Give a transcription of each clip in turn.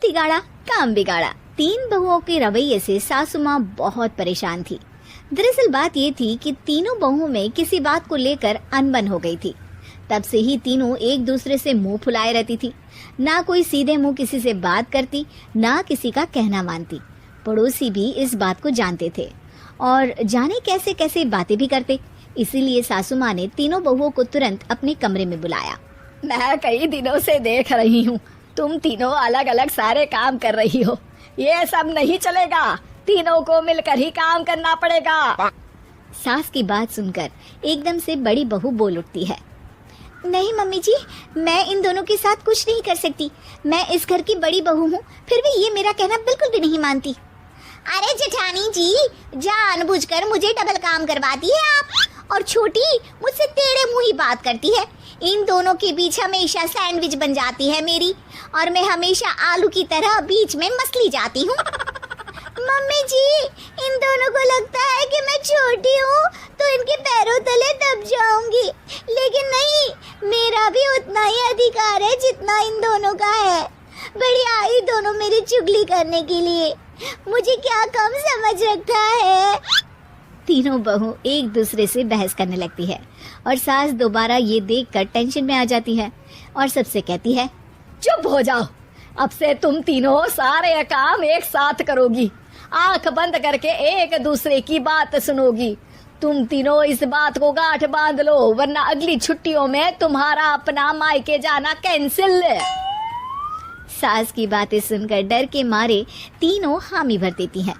तिगाड़ा काम बिगाड़ा। तीन बहुओं के रवैये से सासू माँ बहुत परेशान थी। दरअसल बात ये थी कि तीनों बहुओं में किसी बात को लेकर अनबन हो गई थी। तब से ही तीनों एक दूसरे से मुंह फुलाए रहती थी। ना कोई सीधे मुंह किसी से बात करती, ना किसी का कहना मानती। पड़ोसी भी इस बात को जानते थे और जाने कैसे कैसे बातें भी करते। इसीलिए सासू माँ ने तीनों बहुओं को तुरंत अपने कमरे में बुलाया। मैं कई दिनों से देख रही हूँ, तुम तीनों अलग अलग सारे काम कर रही हो। ये सब नहीं चलेगा, तीनों को मिलकर ही काम करना पड़ेगा। सास की बात सुनकर एकदम से बड़ी बहू बोल उठती है। नहीं मम्मी जी, मैं इन दोनों के साथ कुछ नहीं कर सकती। मैं इस घर की बड़ी बहू हूँ, फिर भी ये मेरा कहना बिल्कुल भी नहीं मानती। अरे जेठानी जी, जानबूझकर मुझे डबल काम करवाती है आप। और छोटी मुझसे टेढ़े मुंह ही बात करती है। इन दोनों के बीच हमेशा सैंडविच बन जाती है मेरी, और मैं हमेशा आलू की तरह बीच में मसली जाती हूँ। मम्मी जी, इन दोनों को लगता है कि मैं छोटी हूँ तो इनके पैरों तले दब जाऊंगी, लेकिन नहीं, मेरा भी उतना ही अधिकार है जितना इन दोनों का है। बड़ी आई दोनों मेरी चुगली करने के लिए, मुझे क्या कम समझ रखा है। तीनों बहू एक दूसरे से बहस करने लगती है और सास दोबारा ये देखकर टेंशन में आ जाती है और सबसे कहती है, चुप हो जाओ, अब से तुम तीनों सारे काम एक साथ करोगी। आंख बंद करके एक दूसरे की बात सुनोगी। तुम तीनों इस बात को गांठ बांध लो, वरना अगली छुट्टियों में तुम्हारा अपना मायके जाना कैंसिल। सास की बातें सुनकर डर के मारे तीनों हामी भर देती हैं।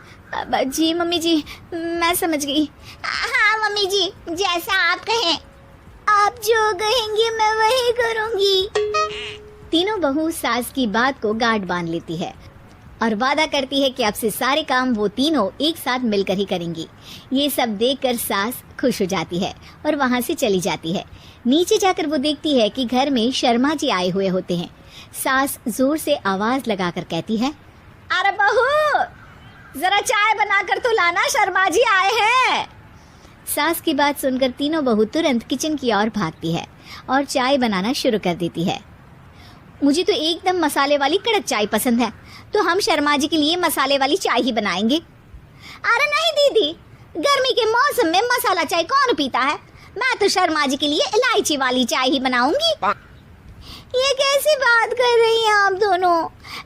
जी मम्मी जी, मैं समझ गई। हाँ मम्मी जी, जैसा आप कहें। आप जो कहेंगी मैं वही करूंगी। तीनों बहू सास की बात को गांठ बांध लेती है और वादा करती है कि अब से सारे काम वो तीनों एक साथ मिलकर ही करेंगी। ये सब देखकर सास खुश हो जाती है और वहाँ से चली जाती है। नीचे जाकर वो देखती है कि घर में शर्मा जी आए हुए होते हैं। सास जोर से आवाज लगाकर कहती है, अरे बहू, जरा चाय बनाकर तो लाना, शर्मा जी आए हैं। सास की बात सुनकर तीनों बहू तुरंत किचन की ओर भागती है और चाय बनाना शुरू कर देती है। मुझे तो एकदम मसाले वाली कड़क चाय पसंद है, तो हम शर्मा जी के लिए मसाले वाली चाय ही बनाएंगे। अरे नहीं दीदी, गर्मी के मौसम में मसाला चाय कौन पीता है? मैं तो शर्मा जी के लिए इलायची वाली चाय ही बनाऊंगी। ये कैसी बात कर रही हैं आप दोनों?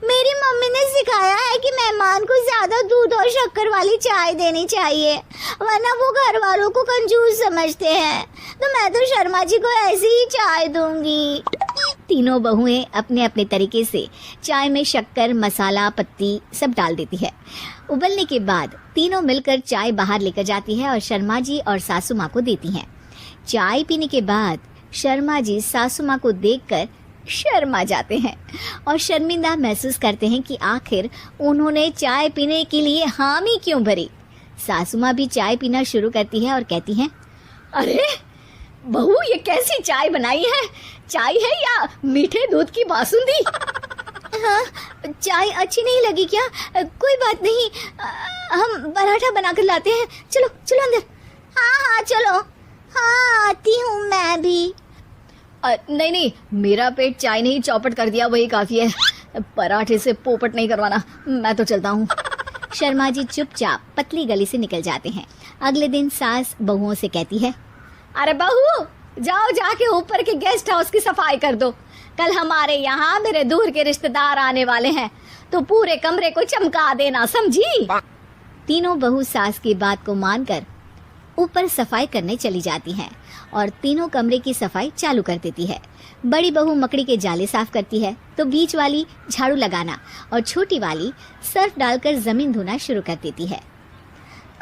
मेरी मम्मी ने सिखाया है कि मेहमान को ज्यादा दूध और शक्कर वाली चाय देनी चाहिए, वरना वो घर वालों को कंजूस समझते हैं। तो मैं तो शर्मा जी को ऐसी ही चाय दूंगी। तीनों बहुएं अपने अपने तरीके से चाय में शक्कर, मसाला, पत्ती सब डाल देती है। उबलने के बाद तीनों मिलकर चाय बाहर लेकर जाती है और शर्मा जी और सासू माँ को देती हैं। चाय पीने के बाद शर्मा जी सासू माँ को देखकर शर्मा जाते हैं और शर्मिंदा महसूस करते हैं कि आखिर उन्होंने चाय पीने के लिए हामी क्यों भरी। सासू माँ भी चाय पीना शुरू करती है और कहती हैं, अरे बहू, ये कैसी चाय बनाई है? चाय है या मीठे दूध की बासुंदी? हाँ, चाय अच्छी नहीं लगी क्या? कोई बात नहीं, हम पराठा बनाकर लाते हैं। चलो चलो अंदर। हाँ हाँ चलो। हाँ आती हूँ मैं भी। नहीं नहीं, मेरा पेट चाय ने ही चौपट कर दिया, वही काफी है। पराठे से पोपट नहीं करवाना, मैं तो चलता हूँ। शर्मा जी चुपचाप पतली गली से निकल जाते हैं। अगले दिन सास बहुओं से कहती है, अरे बहू, जाओ जाके ऊपर के गेस्ट हाउस की सफाई कर दो। कल हमारे यहाँ मेरे दूर के रिश्तेदार आने वाले हैं, तो पूरे कमरे को चमका देना, समझी? तीनों बहू सास की बात को मानकर ऊपर सफाई करने चली जाती हैं और तीनों कमरे की सफाई चालू कर देती है। बड़ी बहू मकड़ी के जाले साफ करती है, तो बीच वाली झाड़ू लगाना और छोटी वाली सर्फ डालकर जमीन धोना शुरू कर देती है।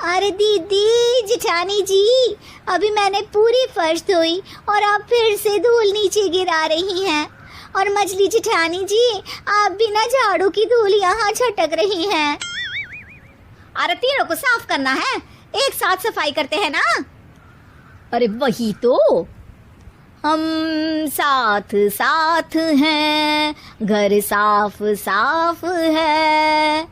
अरे दीदी, जेठानी जी, अभी मैंने पूरी फर्श धोई और आप फिर से धूल नीचे गिरा रही हैं। और मछली जेठानी जी, आप बिना झाड़ू की धूल यहाँ छटक रही हैं। अरे तीनों को साफ करना है, एक साथ सफाई करते हैं ना। अरे वही तो, हम साथ साथ हैं, घर साफ साफ है।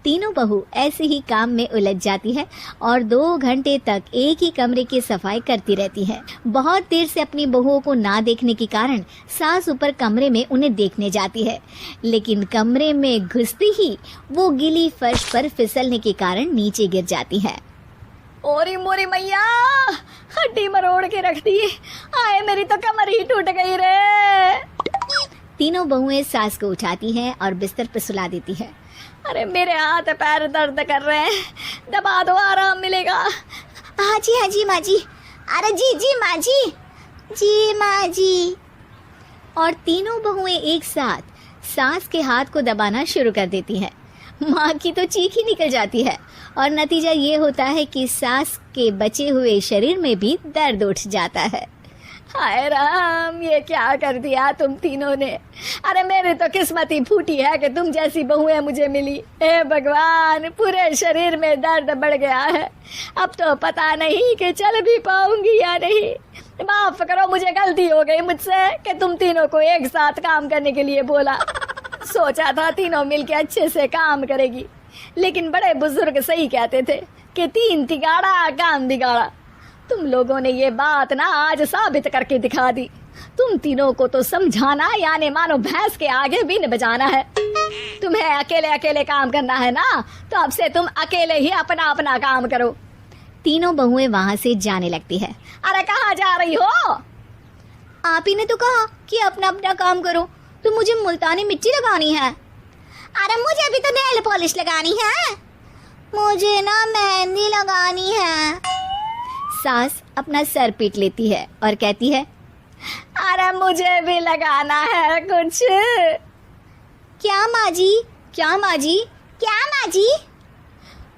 तीनों बहू ऐसे ही काम में उलझ जाती है और 2 घंटे तक एक ही कमरे की सफाई करती रहती है। बहुत देर से अपनी बहुओं को ना देखने के कारण सास ऊपर कमरे में उन्हें देखने जाती है, लेकिन कमरे में घुसते ही वो गीली फर्श पर फिसलने के कारण नीचे गिर जाती है। ओरी मोरी मैया, हड्डी मरोड़ के रख दी। आए मेरी तो कमर ही टूट गई रे। तीनों बहुएं सास को उठाती हैं और बिस्तर पर सुला देती है। अरे मेरे हाथ पैर दर्द कर रहे हैं, दबा दो, आराम मिलेगा। हाँ जी माँ जी। अरे जी माँ जी। और तीनों बहुएं एक साथ सास के हाथ को दबाना शुरू कर देती है। माँ की तो चीख ही निकल जाती है और नतीजा ये होता है कि सास के बचे हुए शरीर में भी दर्द उठ जाता है। हाय राम, ये क्या कर दिया तुम तीनों ने। अरे मेरी तो किस्मत ही फूटी है कि तुम जैसी बहुएं मुझे मिली। हे भगवान, पूरे शरीर में दर्द बढ़ गया है। अब तो पता नहीं कि चल भी पाऊंगी या नहीं। माफ करो, मुझे गलती हो गई मुझसे कि तुम तीनों को एक साथ काम करने के लिए बोला। सोचा था तीनों मिलके अच्छे से काम करेगी, लेकिन बड़े बुजुर्ग सही कहते थे कि 3 तिगाड़ा काम बिगाड़ा। तुम लोगों ने ये बात ना आज साबित करके दिखा दी। तुम तीनों को तो समझाना यानी मानो भैंस के आगे बीन बजाना है। तुम्हें अकेले अकेले काम करना है ना, तो अब से तुम अकेले ही अपना अपना काम करो। तीनों बहुएं वहां से जाने लगती है। अरे कहाँ जा रही हो? आप ही ने तो कहा कि अपना अपना काम करो, तो मुझे मुल्तानी मिट्टी लगानी है। अरे मुझे भी तो नेल पॉलिश लगानी है। मुझे ना मेहंदी लगानी है। सास अपना सर पीट लेती है और कहती है, अरे मुझे भी लगाना है कुछ। क्या माँ जी?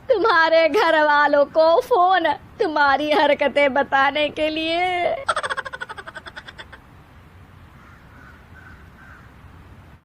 तुम्हारे घर वालों को फोन तुम्हारी हरकतें बताने के लिए।